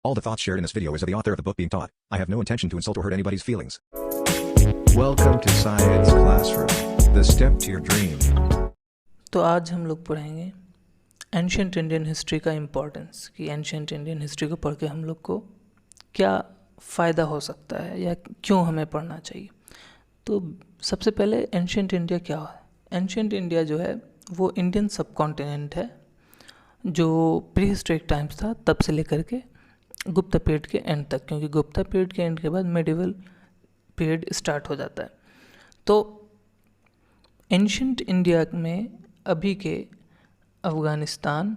All the thoughts shared in this video is of the author of the book being taught. I have no intention to insult or hurt anybody's feelings. Welcome to Science Classroom, the step to your dream. तो आज हम लोग पढ़ेंगे ancient Indian history का importance, कि ancient Indian history को पढ़ के हम लोग को क्या फ़ायदा हो सकता है या क्यों हमें पढ़ना चाहिए। तो सबसे पहले एंशिएंट इंडिया क्या है। एंशिएंट इंडिया जो है वो इंडियन सब कॉन्टिनेंट है, जो प्री हिस्टोरिक टाइम्स था तब से लेकर के गुप्ता पीरियड के एंड तक, क्योंकि गुप्ता पीरियड के एंड के बाद मेडिवल पीरियड स्टार्ट हो जाता है। तो एंशिएंट इंडिया में अभी के अफ़गानिस्तान,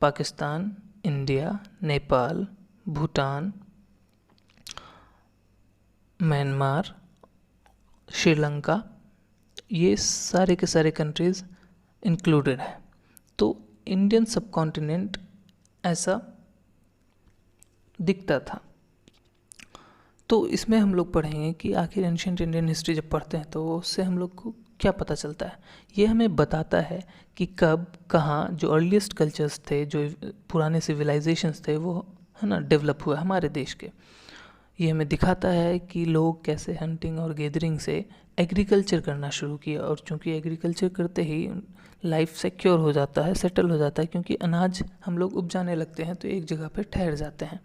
पाकिस्तान, इंडिया, नेपाल, भूटान, म्यांमार, श्रीलंका, ये सारे के सारे कंट्रीज़ इंक्लूडेड है। तो इंडियन सब कॉन्टिनेंट ऐसा दिखता था। तो इसमें हम लोग पढ़ेंगे कि आखिर एंशिएंट इंडियन हिस्ट्री जब पढ़ते हैं तो उससे हम लोग को क्या पता चलता है। ये हमें बताता है कि कब कहाँ जो अर्लीस्ट कल्चर्स थे, जो पुराने सिविलाइजेशंस थे, वो है ना डेवलप हुआ हमारे देश के। ये हमें दिखाता है कि लोग कैसे हंटिंग और गैदरिंग से एग्रीकल्चर करना शुरू किया, और चूँकि एग्रीकल्चर करते ही लाइफ सिक्योर हो जाता है, सेटल हो जाता है, क्योंकि अनाज हम लोग उपजाने लगते हैं तो एक जगह पर ठहर जाते हैं।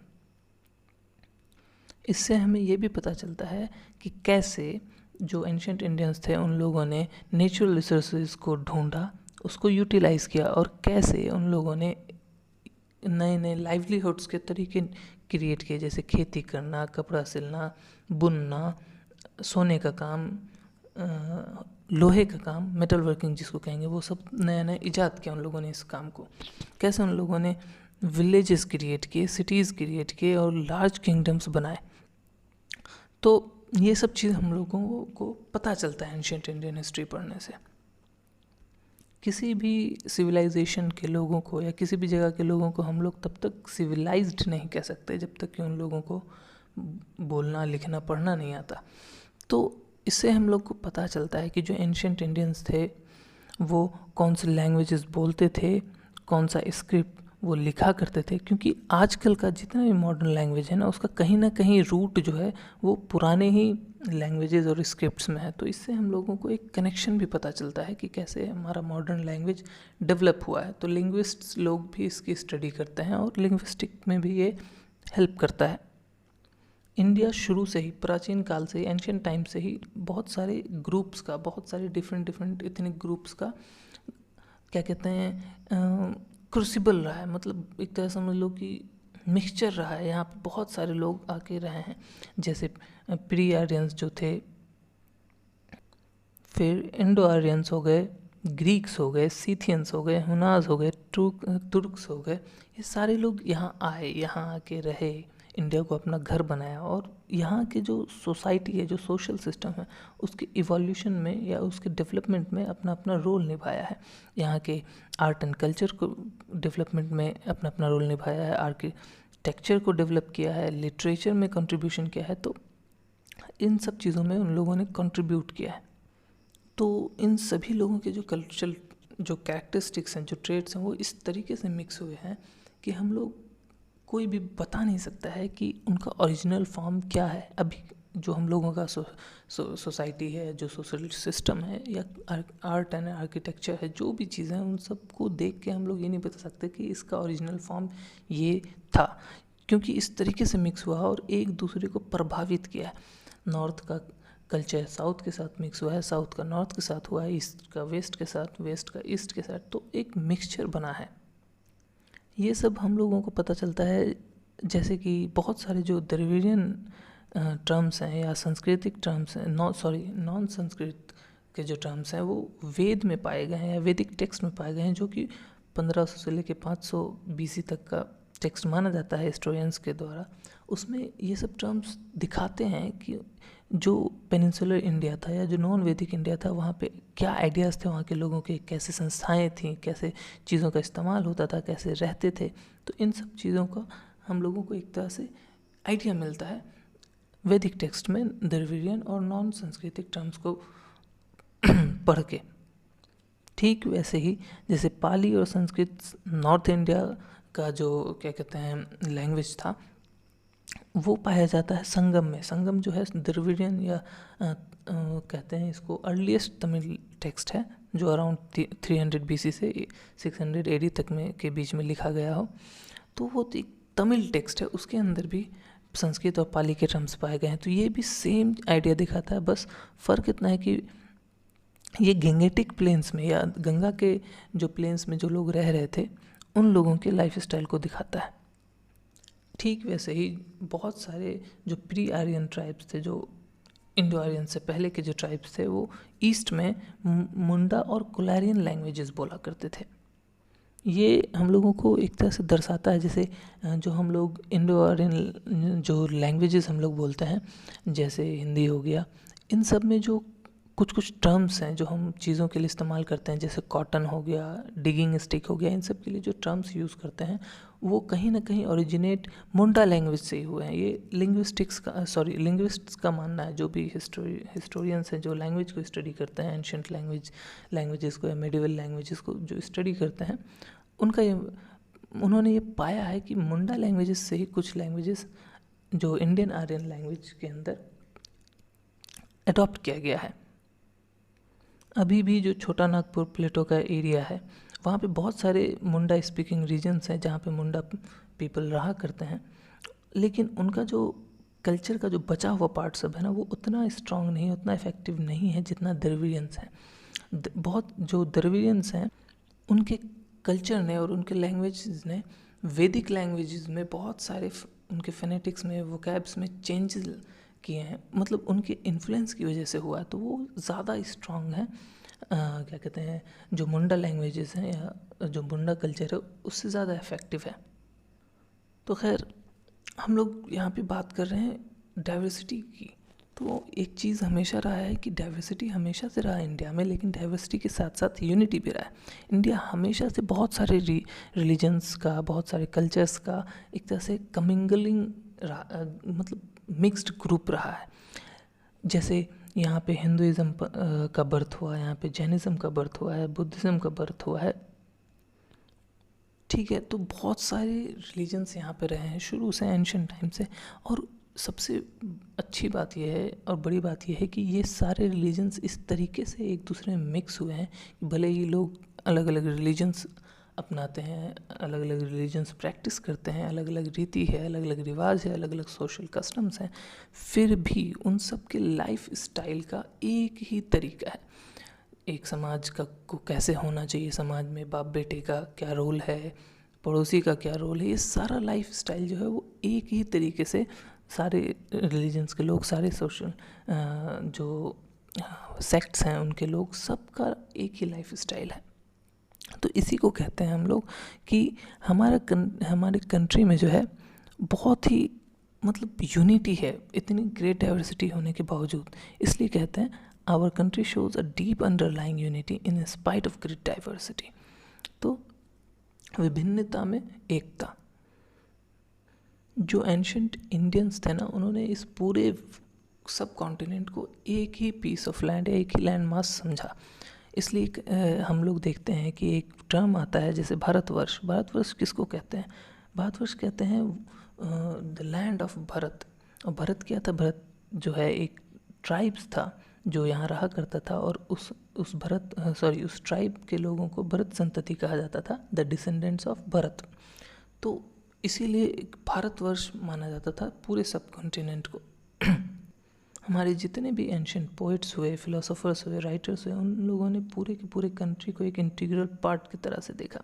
इससे हमें ये भी पता चलता है कि कैसे जो एंशिएंट इंडियंस थे उन लोगों ने नेचुरल रिसोर्सेज को ढूंढा, उसको यूटिलाइज़ किया, और कैसे उन लोगों ने नए नए लाइवलीहुड्स के तरीके क्रिएट किए, जैसे खेती करना, कपड़ा सिलना, बुनना, सोने का काम, लोहे का काम, मेटल वर्किंग जिसको कहेंगे, वो सब नया नया ईजाद किया उन लोगों ने इस काम को। कैसे उन लोगों ने विलेजेस क्रिएट किए, सिटीज़ क्रिएट किए और लार्ज किंगडम्स बनाए। तो ये सब चीज़ हम लोगों को पता चलता है एंशिएंट इंडियन हिस्ट्री पढ़ने से। किसी भी सिविलाइजेशन के लोगों को या किसी भी जगह के लोगों को हम लोग तब तक सिविलाइज्ड नहीं कह सकते जब तक कि उन लोगों को बोलना, लिखना, पढ़ना नहीं आता। तो इससे हम लोग को पता चलता है कि जो एंशिएंट इंडियंस थे वो कौन से लैंग्वेजेस बोलते थे, कौन सा स्क्रिप्ट वो लिखा करते थे, क्योंकि आजकल का जितना भी मॉडर्न लैंग्वेज है ना, उसका कहीं ना कहीं रूट जो है वो पुराने ही लैंग्वेजेस और स्क्रिप्ट्स में है। तो इससे हम लोगों को एक कनेक्शन भी पता चलता है कि कैसे हमारा मॉडर्न लैंग्वेज डेवलप हुआ है। तो लिंग्विस्ट्स लोग भी इसकी स्टडी करते हैं और लिंग्विस्टिक में भी ये हेल्प करता है। इंडिया शुरू से ही, प्राचीन काल से ही, एंशिएंट टाइम से ही बहुत सारे ग्रुप्स का, बहुत सारे डिफरेंट इतने ग्रुप्स का क्या कहते हैं क्रूसिबल रहा है। मतलब एक तरह समझ लो कि मिक्सचर रहा है। यहाँ पे बहुत सारे लोग आके रहे हैं, जैसे प्री आर्यंस जो थे, फिर इंडो आर्यंस हो गए, ग्रीक्स हो गए, सीथियंस हो गए, हुनाज हो गए, तुर्क्स हो गए। ये सारे लोग यहाँ आए, यहाँ आके रहे, इंडिया को अपना घर बनाया, और यहाँ के जो सोसाइटी है, जो सोशल सिस्टम है, उसके इवोल्यूशन में या उसके डेवलपमेंट में अपना अपना रोल निभाया है। यहाँ के आर्ट एंड कल्चर को डेवलपमेंट में अपना अपना रोल निभाया है, आर्किटेक्चर को डेवलप किया है, लिटरेचर में कंट्रीब्यूशन किया है। तो इन सब चीज़ों में उन लोगों ने कंट्रीब्यूट किया है। तो इन सभी लोगों के जो कल्चरल जो कैरेक्टरिस्टिक्स हैं, जो ट्रेड्स हैं, वो इस तरीके से मिक्स हुए हैं कि हम लोग कोई भी बता नहीं सकता है कि उनका ओरिजिनल फॉर्म क्या है। अभी जो हम लोगों का सोसाइटी है, जो सोशल सिस्टम है, या आर्ट एंड आर्किटेक्चर है, जो भी चीज़ें हैं, उन सब को देख के हम लोग ये नहीं बता सकते कि इसका ओरिजिनल फॉर्म ये था, क्योंकि इस तरीके से मिक्स हुआ और एक दूसरे को प्रभावित किया है। नॉर्थ का कल्चर साउथ के साथ मिक्स हुआ है, साउथ का नॉर्थ के साथ हुआ है, ईस्ट का वेस्ट के साथ, वेस्ट का ईस्ट के साथ, तो एक मिक्सचर बना है। ये सब हम लोगों को पता चलता है, जैसे कि बहुत सारे जो द्रविडियन टर्म्स हैं या सांस्कृतिक टर्म्स हैं, नॉन संस्कृत के जो टर्म्स हैं, वो वेद में पाए गए हैं या वैदिक टेक्स्ट में पाए गए हैं, जो कि 1500 से लेकर 500 BC तक का टेक्स्ट माना जाता है हिस्टोरियंस के द्वारा। उसमें ये सब टर्म्स दिखाते हैं कि जो पेनिनसुलर इंडिया था या जो नॉन वैदिक इंडिया था, वहाँ पे क्या आइडियाज़ थे वहाँ के लोगों के, कैसे संस्थाएं थीं, कैसे चीज़ों का इस्तेमाल होता था, कैसे रहते थे। तो इन सब चीज़ों का हम लोगों को एक तरह से आइडिया मिलता है वैदिक टेक्स्ट में द्रविडियन और नॉन सांस्कृतिक टर्म्स को पढ़ के। ठीक वैसे ही जैसे पाली और संस्कृत नॉर्थ इंडिया का जो क्या कहते हैं लैंग्वेज था, वो पाया जाता है संगम में। संगम जो है द्रविडियन या कहते हैं इसको अर्लीस्ट तमिल टेक्स्ट है, जो अराउंड 300 BC से 600 AD तक में के बीच में लिखा गया हो। तो वो एक तमिल टेक्स्ट है, उसके अंदर भी संस्कृत और पाली के टर्म्स पाए गए हैं। तो ये भी सेम आइडिया दिखाता है, बस फ़र्क इतना है कि ये गेंगेटिक प्लेन्स में या गंगा के जो प्लेन्स में जो लोग रह रहे थे उन लोगों के लाइफ स्टाइल को दिखाता है। ठीक वैसे ही बहुत सारे जो प्री आर्यन ट्राइब्स थे, जो इंडो आर्यन से पहले के जो ट्राइब्स थे, वो ईस्ट में मुंडा और कोलारियन लैंग्वेजेस बोला करते थे। ये हम लोगों को एक तरह से दर्शाता है, जैसे जो हम लोग इंडो आर्यन जो लैंग्वेजेस हम लोग बोलते हैं, जैसे हिंदी हो गया, इन सब में जो कुछ कुछ टर्म्स हैं जो हम चीज़ों के लिए इस्तेमाल करते हैं, जैसे कॉटन हो गया, डिगिंग स्टिक हो गया, इन सब के लिए जो टर्म्स यूज़ करते हैं वो कहीं ना कहीं ओरिजिनेट मुंडा लैंग्वेज से ही हुए हैं। ये लिंग्विस्ट्स का मानना है, जो भी हिस्टोरियंस हैं जो लैंग्वेज को स्टडी करते हैं, एंशिएंट लैंग्वेजेस को या मेडिवल लैंग्वेजेस को जो स्टडी करते हैं, उन्होंने ये पाया है कि मुंडा लैंग्वेजेस से ही कुछ लैंग्वेजेस जो इंडियन आर्यन लैंग्वेज के अंदर अडॉप्ट किया गया है। अभी भी जो छोटा नागपुर प्लेटो का एरिया है, वहाँ पे बहुत सारे मुंडा स्पीकिंग रीजन्स हैं जहाँ पे मुंडा पीपल रहा करते हैं, लेकिन उनका जो कल्चर का जो बचा हुआ पार्ट सब है ना, वो उतना स्ट्रांग नहीं, उतना इफ़ेक्टिव नहीं है जितना द्रविडियंस हैं। बहुत जो द्रविडियंस हैं उनके कल्चर ने और उनके लैंग्वेज ने वैदिक लैंग्वेजेस में बहुत सारे उनके फेनेटिक्स में, वोकैब्स में चेंजेस किए हैं, मतलब उनके इन्फ्लुएंस की वजह से हुआ है। तो वो ज़्यादा स्ट्रांग है, क्या कहते हैं, जो मुंडा लैंग्वेजेस हैं या जो मुंडा कल्चर है उससे ज़्यादा इफ़ेक्टिव है। तो खैर हम लोग यहाँ पे बात कर रहे हैं डाइवर्सिटी की। तो एक चीज़ हमेशा रहा है कि डाइवर्सिटी हमेशा से रहा है इंडिया में, लेकिन डाइवर्सिटी के साथ साथ यूनिटी भी रहा है। इंडिया हमेशा से बहुत सारे रिलीजन्स का, बहुत सारे कल्चर्स का एक तरह से कमिंगलिंग मतलब मिक्स्ड ग्रुप रहा है। जैसे यहाँ पे हिंदुइज़्म का बर्थ हुआ, यहाँ पे जैनिज़्म का बर्थ हुआ है, बुद्धिज़्म का बर्थ हुआ है, ठीक है। तो बहुत सारे रिलीजन्स यहाँ पे रहे हैं शुरू से, एंशिएंट टाइम से। और सबसे अच्छी बात यह है और बड़ी बात यह है कि ये सारे रिलीजन्स इस तरीके से एक दूसरे में मिक्स हुए हैं कि भले ही लोग अलग अलग रिलीजन्स अपनाते हैं, अलग अलग रिलीजन्स प्रैक्टिस करते हैं, अलग अलग रीति है, अलग अलग रिवाज है, अलग अलग सोशल कस्टम्स हैं, फिर भी उन सब के लाइफ स्टाइल का एक ही तरीका है। एक समाज का को कैसे होना चाहिए, समाज में बाप बेटे का क्या रोल है, पड़ोसी का क्या रोल है, ये सारा लाइफ स्टाइल जो है वो एक ही तरीके से सारे रिलीजन्स के लोग, सारे सोशल जो सेक्ट्स हैं उनके लोग, सबका एक ही लाइफ स्टाइल है। तो इसी को कहते हैं हम लोग कि हमारे कंट्री में जो है बहुत ही मतलब यूनिटी है, इतनी ग्रेट डाइवर्सिटी होने के बावजूद। इसलिए कहते हैं our country shows a deep underlying unity in spite of great diversity. तो विभिन्नता में एकता। जो एंशिएंट इंडियंस थे ना, उन्होंने इस पूरे सब कॉन्टिनेंट को एक ही पीस ऑफ लैंड, एक ही लैंड मास समझा। इसलिए हम लोग देखते हैं कि एक टर्म आता है जैसे भारतवर्ष। भारतवर्ष किसको कहते हैं? भारतवर्ष कहते हैं द लैंड ऑफ भरत। और भरत क्या था? भरत जो है एक ट्राइब्स था जो यहाँ रहा करता था, और उस ट्राइब के लोगों को भरत संतति कहा जाता था, द डिसेंडेंट्स ऑफ भरत। तो इसीलिए भारतवर्ष माना जाता था पूरे सब कॉन्टिनेंट को। हमारे जितने भी एंशिएंट पोइट्स हुए, फिलोसोफर्स हुए, राइटर्स हुए, उन लोगों ने पूरे के पूरे कंट्री को एक इंटीग्रल पार्ट की तरह से देखा।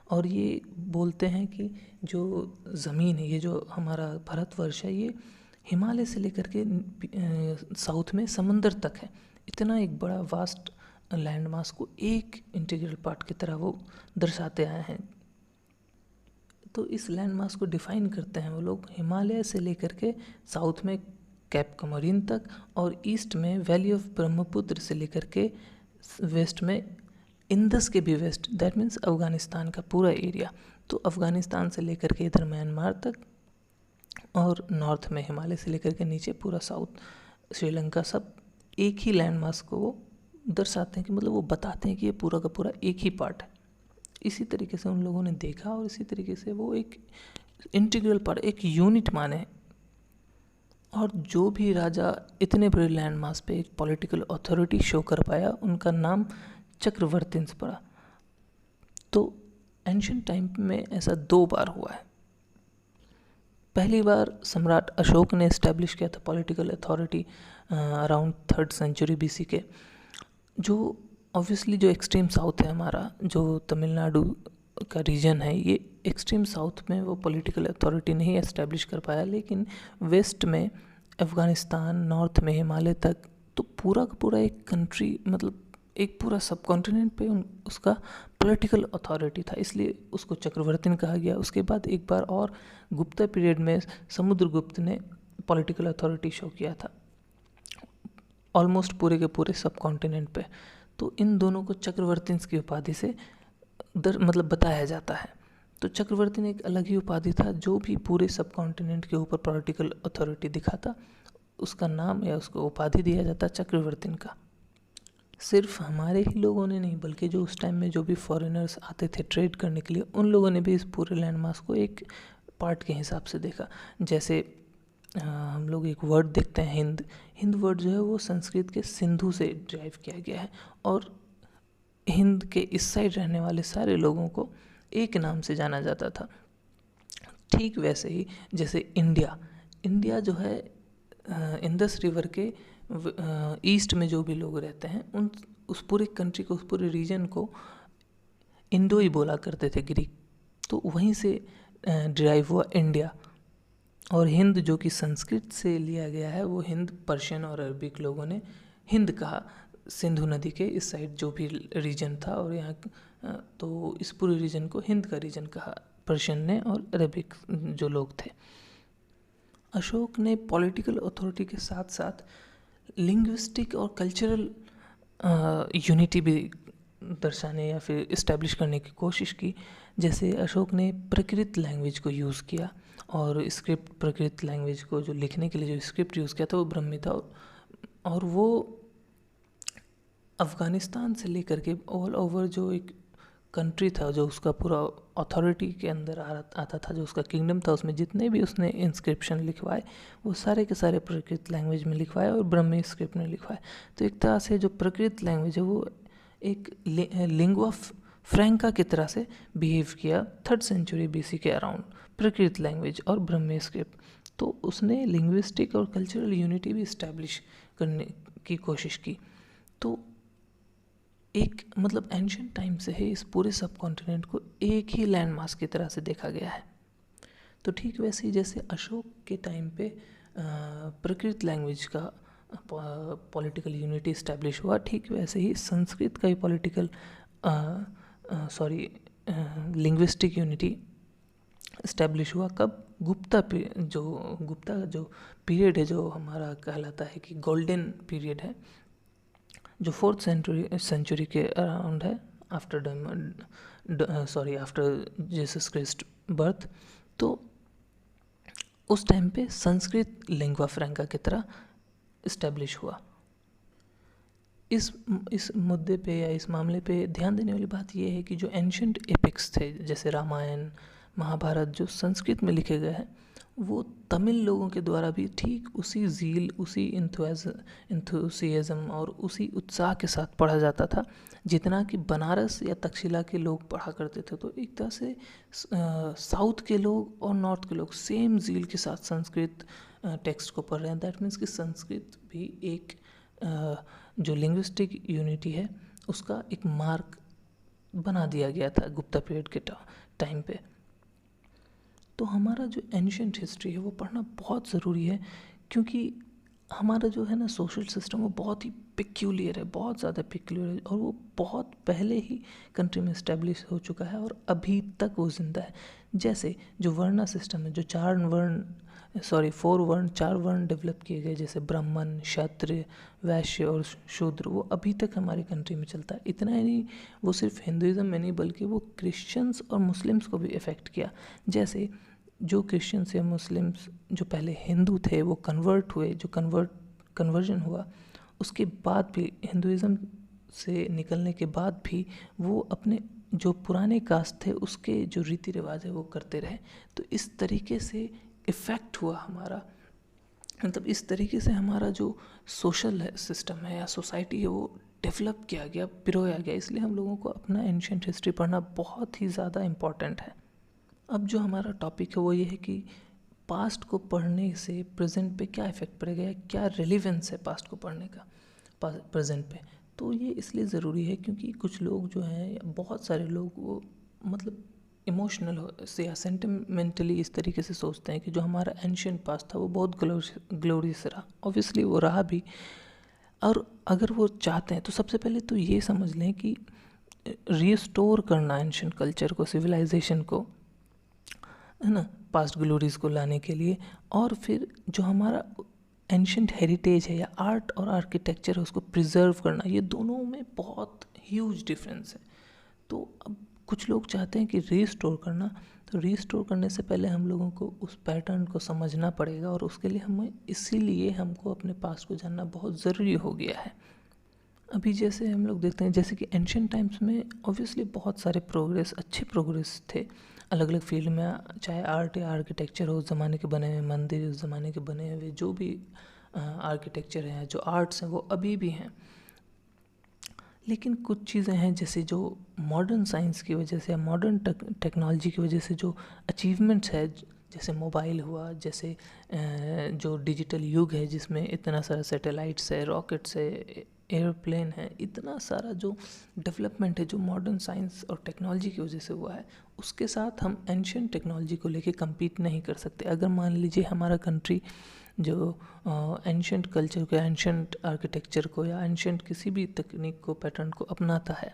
और ये बोलते हैं कि जो ज़मीन है, ये जो हमारा भारतवर्ष है, ये हिमालय से लेकर के साउथ में समंदर तक है। इतना एक बड़ा वास्ट लैंड मास को एक इंटीग्रल पार्ट की तरह वो दर्शाते आए हैं। तो इस लैंड मास को डिफाइन करते हैं वो लोग हिमालय से लेकर के साउथ में कैप कमरीन तक, और ईस्ट में वैली ऑफ ब्रह्मपुत्र से लेकर के वेस्ट में इंदस के भी वेस्ट, दैट मीन्स अफ़गानिस्तान का पूरा एरिया। तो अफ़गानिस्तान से लेकर के इधर म्यांमार तक, और नॉर्थ में हिमालय से लेकर के नीचे पूरा साउथ श्रीलंका, सब एक ही लैंड मास को वो दर्शाते हैं कि मतलब वो बताते हैं कि ये पूरा का पूरा एक ही पार्ट है। इसी तरीके से उन लोगों ने देखा और इसी तरीके से वो एक इंटीग्रल पार्ट, एक यूनिट माने और जो भी राजा इतने बड़े लैंड मास पे एक पॉलिटिकल अथॉरिटी शो कर पाया, उनका नाम चक्रवर्तींस पड़ा। तो एंशिएंट टाइम में ऐसा 2 बार हुआ है। पहली बार सम्राट अशोक ने इस्टेब्लिश किया था political authority around 3rd century BC के, जो ऑब्वियसली जो एक्सट्रीम साउथ है हमारा, जो तमिलनाडु का रीजन है, ये एक्सट्रीम साउथ में वो पॉलिटिकल अथॉरिटी नहीं इस्टेब्लिश कर पाया, लेकिन वेस्ट में अफ़गानिस्तान, नॉर्थ में हिमालय तक, तो पूरा का पूरा एक कंट्री, मतलब एक पूरा सब कॉन्टिनेंट पे उसका पॉलिटिकल अथॉरिटी था, इसलिए उसको चक्रवर्तीन कहा गया। उसके बाद एक बार और गुप्ता पीरियड में समुद्रगुप्त ने पॉलिटिकल अथॉरिटी शो किया था ऑलमोस्ट पूरे के पूरे सब कॉन्टिनेंट पे। तो इन दोनों को चक्रवर्तीन की उपाधि से मतलब बताया जाता है। तो चक्रवर्तीन एक अलग ही उपाधि था, जो भी पूरे सब कॉन्टिनेंट के ऊपर पॉलिटिकल अथॉरिटी दिखाता, उसका नाम या उसको उपाधि दिया जाता चक्रवर्तीन का। सिर्फ हमारे ही लोगों ने नहीं, बल्कि जो उस टाइम में जो भी फॉरेनर्स आते थे ट्रेड करने के लिए, उन लोगों ने भी इस पूरे लैंड मास को एक पार्ट के हिसाब से देखा। जैसे हम लोग एक वर्ड देखते हैं हिंद। हिंद वर्ड जो है वो संस्कृत के सिंधु से ड्राइव किया गया है, और हिंद के इस साइड रहने वाले सारे लोगों को एक नाम से जाना जाता था। ठीक वैसे ही जैसे इंडिया जो है इंडस रिवर के ईस्ट में जो भी लोग रहते हैं, उस पूरे कंट्री को, उस पूरे रीजन को इंडो ही बोला करते थे, ग्रीक। तो वहीं से डिराइव हुआ इंडिया। और हिंद जो कि संस्कृत से लिया गया है, वो हिंद पर्शियन और अरबिक लोगों ने हिंद कहा, सिंधु नदी के इस साइड जो भी रीजन था, और यहाँ तो इस पूरे रीजन को हिंद का रीजन कहा पर्शियन ने और अरबिक जो लोग थे। अशोक ने पॉलिटिकल अथॉरिटी के साथ साथ लिंग्विस्टिक और कल्चरल यूनिटी भी दर्शाने या फिर इस्टेब्लिश करने की कोशिश की। जैसे अशोक ने प्राकृत लैंग्वेज को यूज़ किया, और स्क्रिप्ट, प्राकृत लैंग्वेज को जो लिखने के लिए जो स्क्रिप्ट यूज़ किया था वो ब्राह्मी था, और वो अफ़गानिस्तान से लेकर के ऑल ओवर जो एक कंट्री था, जो उसका पूरा अथॉरिटी के अंदर आता था, जो उसका किंगडम था, उसमें जितने भी उसने इंस्क्रिप्शन लिखवाए वो सारे के सारे प्राकृत लैंग्वेज में लिखवाए और ब्राह्मी स्क्रिप्ट में लिखवाए। तो एक तरह से जो प्राकृत लैंग्वेज है वो एक लिंगुआ फ्रैंका की तरह से बिहेव किया 3rd सेंचुरी BC के अराउंड, प्राकृत लैंग्वेज और ब्राह्मी स्क्रिप्ट। तो उसने लिंग्विस्टिक और कल्चरल यूनिटी भी इस्टेब्लिश करने की कोशिश की। तो एक मतलब एंशिएंट टाइम से ही इस पूरे सब कॉन्टिनेंट को एक ही लैंड मास की तरह से देखा गया है। तो ठीक वैसे ही जैसे अशोक के टाइम पे प्राकृत लैंग्वेज का पॉलिटिकल यूनिटी इस्टेब्लिश हुआ, ठीक वैसे ही संस्कृत का ही पॉलिटिकल लिंग्विस्टिक यूनिटी इस्टेब्लिश हुआ। कब? गुप्ता जो पीरियड है, जो हमारा कहलाता है कि गोल्डन पीरियड है, जो 4th सेंचुरी के अराउंड है, आफ्टर जीसस क्राइस्ट बर्थ। तो उस टाइम पे संस्कृत लिंगुआ फ्रैंका की तरह इस्टेब्लिश हुआ। इस मुद्दे पे या इस मामले पे ध्यान देने वाली बात यह है कि जो एंशिएंट एपिक्स थे, जैसे रामायण, महाभारत, जो संस्कृत में लिखे गए हैं, वो तमिल लोगों के द्वारा भी ठीक उसी ज़ील, उसी इंथुसियाज्म और उसी उत्साह के साथ पढ़ा जाता था जितना कि बनारस या तक्षशिला के लोग पढ़ा करते थे। तो एक तरह से साउथ के लोग और नॉर्थ के लोग सेम ज़ील के साथ संस्कृत टेक्स्ट को पढ़ रहे हैं। दैट मीन्स कि संस्कृत भी एक जो लिंग्विस्टिक यूनिटी है उसका एक मार्क बना दिया गया था गुप्ता पीरियड के टाइम पे। तो हमारा जो एंशिएंट हिस्ट्री है वो पढ़ना बहुत ज़रूरी है, क्योंकि हमारा जो है ना सोशल सिस्टम वो बहुत ही पिक्यूलियर है, बहुत ज़्यादा पिक्यूलियर है, और वो बहुत पहले ही कंट्री में इस्टेब्लिश हो चुका है और अभी तक वो ज़िंदा है। जैसे जो वर्णा सिस्टम है, जो 4 वर्ण डेवलप किए गए, जैसे ब्राह्मण, क्षत्रिय, वैश्य और शूद्र, वो अभी तक हमारी कंट्री में चलता है। इतना ही नहीं, वो सिर्फ हिंदुइज्म में नहीं बल्कि वो क्रिश्चियंस और मुस्लिम्स को भी इफ़ेक्ट किया। जैसे जो क्रिश्चियंस या मुस्लिम्स जो पहले हिंदू थे वो कन्वर्ट हुए, जो कन्वर्जन हुआ, उसके बाद भी हिंदुइज्म से निकलने के बाद भी वो अपने जो पुराने कास्ट थे उसके जो रीति रिवाज है वो करते रहे। तो इस तरीके से इफ़ेक्ट हुआ हमारा मतलब इस तरीके से हमारा जो सोशल सिस्टम है या सोसाइटी है वो डेवलप किया गया, पिरोया गया। इसलिए हम लोगों को अपना एंशियंट हिस्ट्री पढ़ना बहुत ही ज़्यादा इम्पॉर्टेंट है। अब जो हमारा टॉपिक है वो ये है कि पास्ट को पढ़ने से प्रेजेंट पे क्या इफ़ेक्ट पड़ेगा या क्या रेलिवेंस है पास्ट को पढ़ने का प्रेजेंट पे। तो ये इसलिए ज़रूरी है क्योंकि कुछ लोग जो हैं, बहुत सारे लोग वो मतलब इमोशनल से या सेंटिमेंटली इस तरीके से सोचते हैं कि जो हमारा एंशियंट पास्ट था वो बहुत ग्लोरियस रहा। ऑब्वियसली वो रहा भी, और अगर वो चाहते हैं तो सबसे पहले तो ये समझ लें कि रिस्टोर करना एंशियंट कल्चर को, सिविलाइजेशन को, है ना, पास्ट ग्लोरीज को लाने के लिए, और फिर जो हमारा एंशियंट हेरिटेज है या आर्ट और आर्किटेक्चर है उसको प्रिजर्व करना, ये दोनों में बहुत ह्यूज डिफरेंस है। तो अब कुछ लोग चाहते हैं कि रीस्टोर करना, तो रीस्टोर करने से पहले हम लोगों को उस पैटर्न को समझना पड़ेगा, और उसके लिए इसीलिए हमको अपने पास्ट को जानना बहुत ज़रूरी हो गया है। अभी जैसे हम लोग देखते हैं, जैसे कि एंशियंट टाइम्स में ऑब्वियसली बहुत सारे अच्छे प्रोग्रेस थे अलग अलग फील्ड में, चाहे आर्ट या आर्किटेक्चर हो, उस ज़माने के बने हुए मंदिर, उस ज़माने के बने हुए जो भी आर्किटेक्चर हैं, जो आर्ट्स हैं, वो अभी भी हैं। लेकिन कुछ चीज़ें हैं जैसे जो मॉडर्न साइंस की वजह से या मॉडर्न टेक्नोलॉजी की वजह से जो अचीवमेंट्स है, जैसे मोबाइल हुआ, जैसे जो डिजिटल युग है जिसमें इतना सारा सैटेलाइट्स है, रॉकेट्स है, एयरप्लेन है, इतना सारा जो डेवलपमेंट है जो मॉडर्न साइंस और टेक्नोलॉजी की वजह से हुआ है, उसके साथ हम एंशियंट टेक्नोलॉजी को लेके compete नहीं कर सकते। अगर मान लीजिए हमारा कंट्री जो एंशियंट कल्चर को, एंशियंट आर्किटेक्चर को या एंशियंट किसी भी तकनीक को, पैटर्न को अपनाता है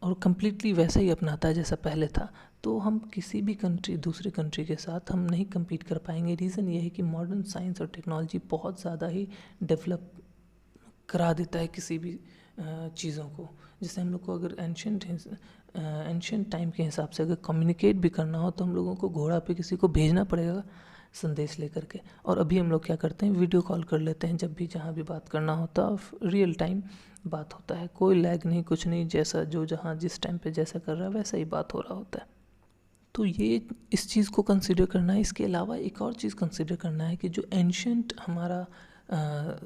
और कम्प्लीटली वैसा ही अपनाता है जैसा पहले था, तो हम किसी भी दूसरे कंट्री के साथ हम नहीं compete कर पाएंगे। रीज़न ये है कि मॉडर्न साइंस और टेक्नोलॉजी बहुत ज़्यादा ही डेवलप करा देता है किसी भी चीज़ों को। जैसे हम लोग को अगर एंशियंट टाइम के हिसाब से अगर कम्युनिकेट भी करना हो तो हम लोगों को घोड़ा पे किसी को भेजना पड़ेगा संदेश लेकर के, और अभी हम लोग क्या करते हैं, वीडियो कॉल कर लेते हैं। जब भी जहाँ भी बात करना होता है रियल टाइम बात होता है, कोई लैग नहीं, कुछ नहीं, जैसा जो जहाँ जिस टाइम पे जैसा कर रहा है वैसा ही बात हो रहा होता है। तो ये इस चीज़ को कंसिडर करना है। इसके अलावा एक और चीज़ कंसिडर करना है कि जो एंशियंट हमारा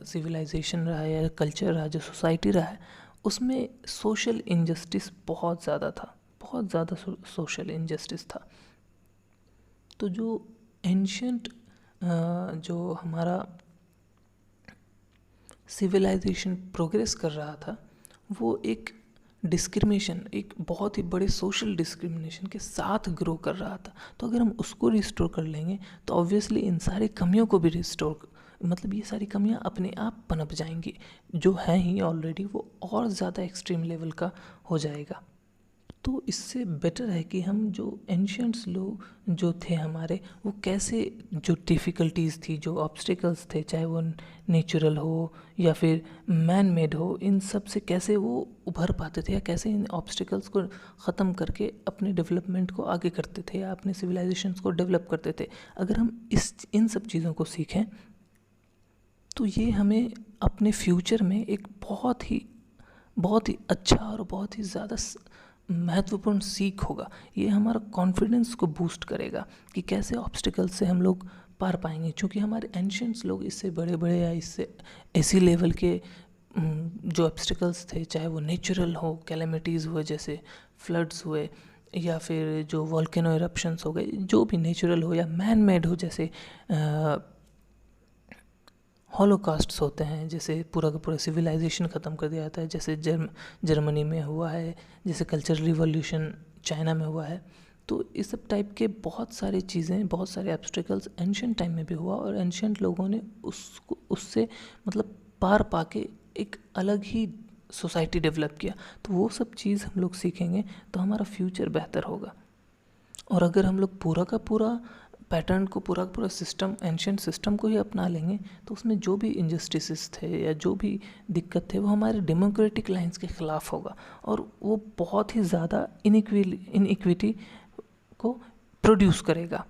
सिविलाइजेशन रहा है या कल्चर रहा, जो सोसाइटी रहा है, उसमें सोशल इनजस्टिस बहुत ज़्यादा था, बहुत ज़्यादा सोशल इनजस्टिस था। तो जो एंशियंट जो हमारा सिविलाइजेशन प्रोग्रेस कर रहा था वो एक डिस्क्रिमिनेशन, एक बहुत ही बड़े सोशल डिस्क्रिमिनेशन के साथ ग्रो कर रहा था। तो अगर हम उसको रिस्टोर कर लेंगे तो ऑब्वियसली इन सारी कमियों को भी रिस्टोर, मतलब ये सारी कमियां अपने आप पनप जाएंगी, जो हैं ही ऑलरेडी वो और ज़्यादा एक्सट्रीम लेवल का हो जाएगा। तो इससे बेटर है कि हम जो एंशियंट्स लोग जो थे हमारे, वो कैसे जो डिफ़िकल्टीज़ थी, जो ऑब्स्टिकल्स थे, चाहे वो नेचुरल हो या फिर मैन मेड हो, इन सब से कैसे वो उभर पाते थे या कैसे इन ऑब्स्टिकल्स को ख़त्म करके अपने डेवलपमेंट को आगे करते थे या अपने सिविलाइजेशंस को डेवलप करते थे। अगर हम इन सब चीज़ों को सीखें तो ये हमें अपने फ्यूचर में एक बहुत ही अच्छा और बहुत ही ज़्यादा महत्वपूर्ण सीख होगा। ये हमारा कॉन्फिडेंस को बूस्ट करेगा कि कैसे ऑब्स्टिकल्स से हम लोग पार पाएंगे, क्योंकि हमारे एंशियंट्स लोग इससे बड़े बड़े या इससे ऐसी लेवल के जो ऑब्स्टिकल्स थे, चाहे वो नेचुरल हो, कैलेमिटीज़ हुए जैसे फ्लड्स हुए, या फिर जो वॉल्केनो इरप्शंस हो गए, जो भी नेचुरल हो या मैन मेड हो, जैसे हॉलोकास्ट्स होते हैं, जैसे पूरा का पूरा सिविलाइजेशन ख़त्म कर दिया जाता है, जैसे जर्मनी में हुआ है, जैसे कल्चरल रिवॉल्यूशन चाइना में हुआ है। तो इस सब टाइप के बहुत सारी चीज़ें, बहुत सारे ऑब्स्टिकल्स एंशियंट टाइम में भी हुआ, और एंशियंट लोगों ने उससे मतलब पार पाके एक अलग ही सोसाइटी डेवलप किया। तो वो सब चीज़ हम लोग सीखेंगे तो हमारा फ्यूचर बेहतर होगा। और अगर हम लोग पूरा का पूरा पैटर्न को, पूरा का पूरा सिस्टम, एंशियंट सिस्टम को ही अपना लेंगे तो उसमें जो भी इनजस्टिसेस थे या जो भी दिक्कत थे वो हमारे डेमोक्रेटिक लाइंस के ख़िलाफ़ होगा, और वो बहुत ही ज़्यादा इनइक्विटी को प्रोड्यूस करेगा।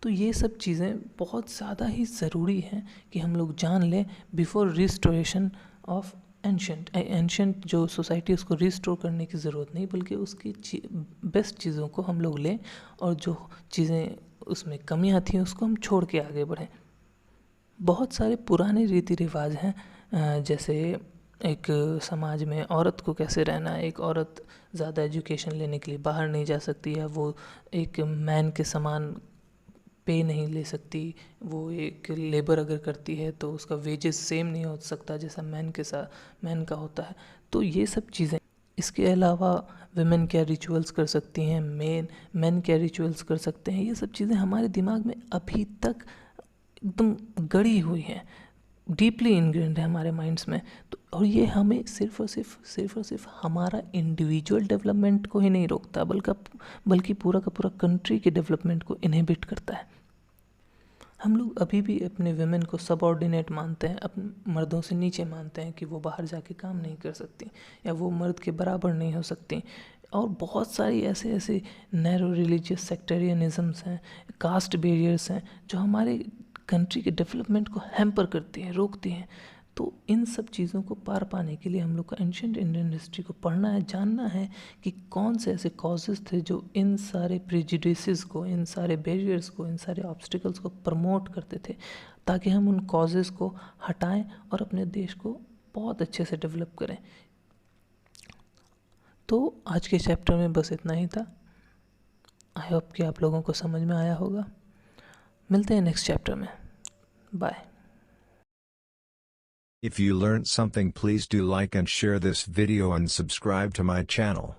तो ये सब चीज़ें बहुत ज़्यादा ही ज़रूरी हैं कि हम लोग जान लें बिफोर रिस्टोरेशन ऑफ एंशंट जो सोसाइटी उसको रिस्टोर करने की ज़रूरत नहीं, बल्कि उसकी बेस्ट चीज़ों को हम लोग लें और जो चीज़ें उसमें कमियां थी उसको हम छोड़ के आगे बढ़ें। बहुत सारे पुराने रीति रिवाज हैं, जैसे एक समाज में औरत को कैसे रहना है, एक औरत ज़्यादा एजुकेशन लेने के लिए बाहर नहीं जा सकती है, वो एक मैन के समान पे नहीं ले सकती, वो एक लेबर अगर करती है तो उसका वेजेस सेम नहीं हो सकता जैसा मैन का होता है। तो ये सब चीज़ें, इसके अलावा विमेन क्या रिचुअल्स कर सकती हैं, मैन क्या रिचुअल्स कर सकते हैं, ये सब चीज़ें हमारे दिमाग में अभी तक एकदम गड़ी हुई हैं, डीपली इनग्रेन्ड है हमारे माइंड्स में। तो और ये हमें सिर्फ और सिर्फ हमारा इंडिविजुअल डेवलपमेंट को ही नहीं रोकता, बल्कि पूरा का पूरा कंट्री के डेवलपमेंट को इनहिबिट करता है। हम लोग अभी भी अपने विमेन को सबऑर्डिनेट मानते हैं, अपने मर्दों से नीचे मानते हैं कि वो बाहर जाके काम नहीं कर सकती या वो मर्द के बराबर नहीं हो सकती। और बहुत सारी ऐसे नैरो रिलीजियस सेक्टेरियनिज़म्स हैं, कास्ट बैरियर्स हैं जो हमारे कंट्री के डेवलपमेंट को हैम्पर करती हैं, रोकती हैं। तो इन सब चीज़ों को पार पाने के लिए हम लोग को एंशिएंट इंडियन हिस्ट्री को पढ़ना है, जानना है कि कौन से ऐसे कॉजेज़ थे जो इन सारे प्रेजुडिसेस को, इन सारे बैरियर्स को, इन सारे ऑब्स्टिकल्स को प्रमोट करते थे, ताकि हम उन कॉजेज़ को हटाएं और अपने देश को बहुत अच्छे से डेवलप करें। तो आज के चैप्टर में बस इतना ही था। आई होप कि आप लोगों को समझ में आया होगा। मिलते हैं नेक्स्ट चैप्टर में। Bye. If you learned something, please do like and share this video and subscribe to my channel.